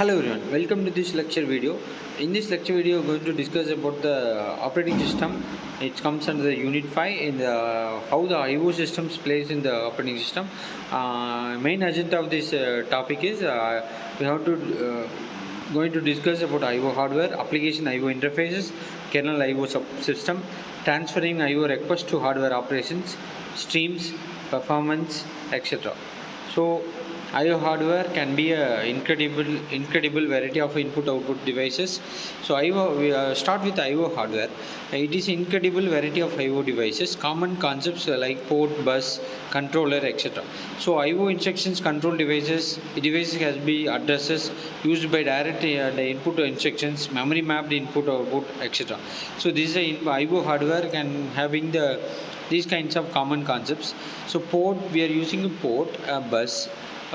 Hello everyone, welcome to this lecture video. In this lecture video, we are going to discuss about the operating system. It comes under the Unit 5 in the how the IO systems plays in the operating system. Main agenda of this topic is we have to going to discuss about IO hardware, application IO interfaces, kernel IO subsystem, transferring IO requests to hardware operations, streams, performance, etc. So IO hardware can be a incredible variety of input-output devices. So we start with IO hardware. It is incredible variety of IO devices. Common concepts like port, bus, controller, etc. So IO instructions control devices has be addresses used by direct the input instructions, memory mapped input output, etc. So this is IO hardware can having these kinds of common concepts. So port, we are using a port, a bus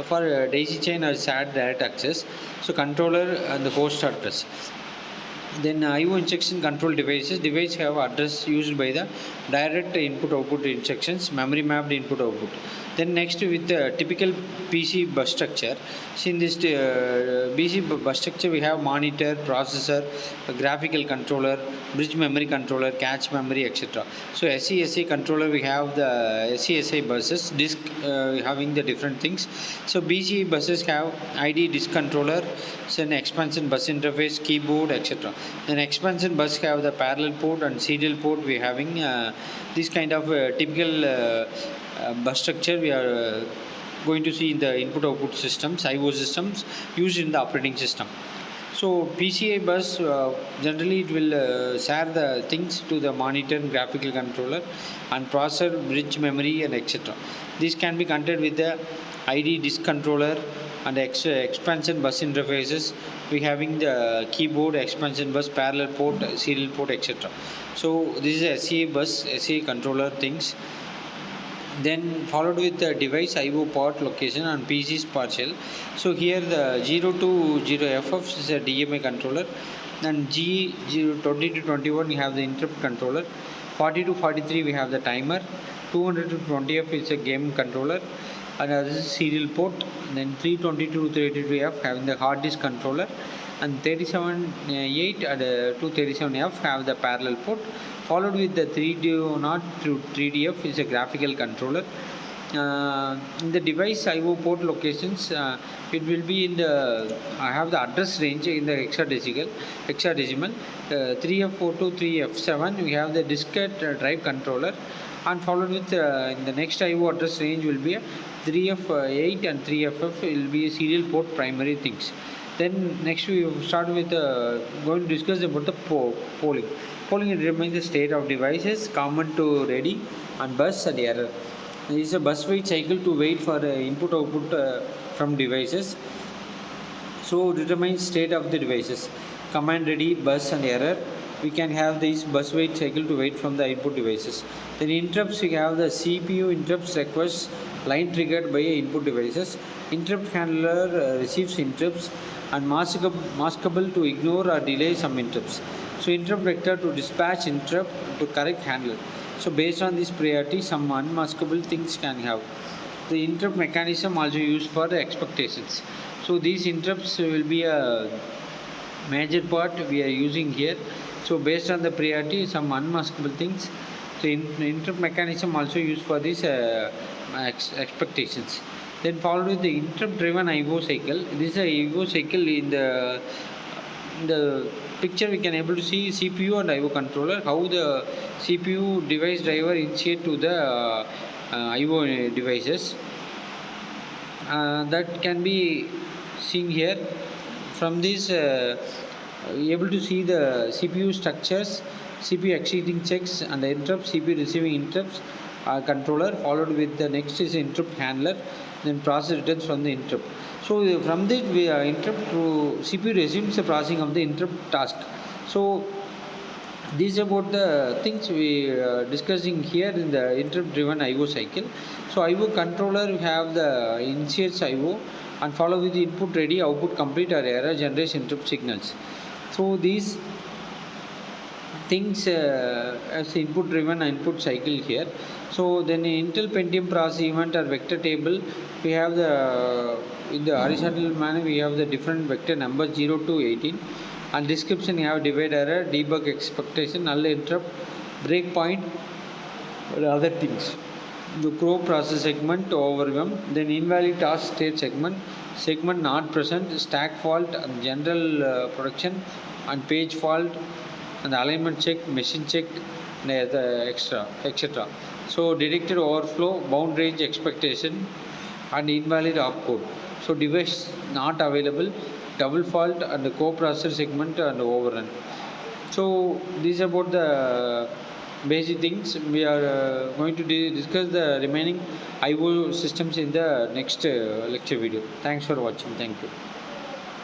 for daisy chain or SAT direct access. So controller and the host address. Then IO instruction control device have address used by the direct input output instructions, memory mapped input output. Then next with the typical PC bus structure. See in this PC bus structure we have monitor, processor, graphical controller, bridge memory controller, cache memory, etc. So SCSA controller we have the SCSA buses, disk having the different things. So BC buses have ID disk controller, then expansion bus interface, keyboard, etc. Then expansion bus have the parallel port and serial port. We having this kind of typical bus structure we are going to see in the input output systems, IO systems used in the operating system. So PCI bus generally it will share the things to the monitor, graphical controller, and processor, bridge memory, and etc. This can be connected with the ID disk controller and expansion bus interfaces. We having the keyboard, expansion bus, parallel port, serial port, etc. So this is SCA bus, SCA controller things. Then followed with the device IO port location and PC's partial. So here the 0 to 0 FF is a DMA controller, and G0 20 to 21 we have the interrupt controller, 40 to 43 we have the timer, 200 to 20F is a game controller, and this is serial port. Then 320 to 32F having the hard disk controller, and 37.8 and 237F have the parallel port, followed with the 3D0 to 3DF is a graphical controller. In the device IO port locations, it will be in the I have the address range in the hexadecimal 3F4 to 3F7 we have the diskette drive controller, and followed with in the next IO address range will be a 3F8 and 3FF will be a serial port primary things. Then next we start with going to discuss about the polling. Polling it remains the state of devices common to ready and bus and error. There is a bus wait cycle to wait for input output from devices. So determines state of the devices. Command ready, bus and error. We can have this bus wait cycle to wait from the input devices. Then interrupts, we have the CPU interrupts requests line triggered by input devices. Interrupt handler receives interrupts and maskable to ignore or delay some interrupts. So interrupt vector to dispatch interrupt to correct handler. So based on this priority, some unmaskable things can have. The interrupt mechanism also used for the expectations. So these interrupts will be a major part we are using here. So based on the priority, some unmaskable things. So interrupt mechanism also used for these expectations. Then followed with the interrupt driven IO cycle. This is a IO cycle in the picture we can able to see CPU and IO controller, how the CPU device driver initiate to the IO devices. That can be seen here. From this able to see the CPU structures, CPU exceeding checks and the interrupts, CPU receiving interrupts, controller, followed with the next is interrupt handler, then process returns from the interrupt. So from this we interrupt to CPU resumes the processing of the interrupt task. So these about the things we discussing here in the interrupt driven IO cycle. So IO controller we have the initiates IO and follow with the input ready, output complete or error generates interrupt signals. So these things as input driven input cycle here. So then Intel Pentium process event or vector table, we have the in the horizontal manner we have the different vector number 0 to 18, and description you have divide error, debug expectation, null interrupt, breakpoint, or other things. The crow process segment overwhelm, then invalid task state segment, segment not present, stack fault, and general production, and page fault, and alignment check, machine check, and the extra, etc. So detected overflow, bound range expectation, and invalid opcode. So device not available, double fault, and the co-processor segment and overrun. So these are about the basic things. We are going to discuss the remaining IO systems in the next lecture video. Thanks for watching. Thank you.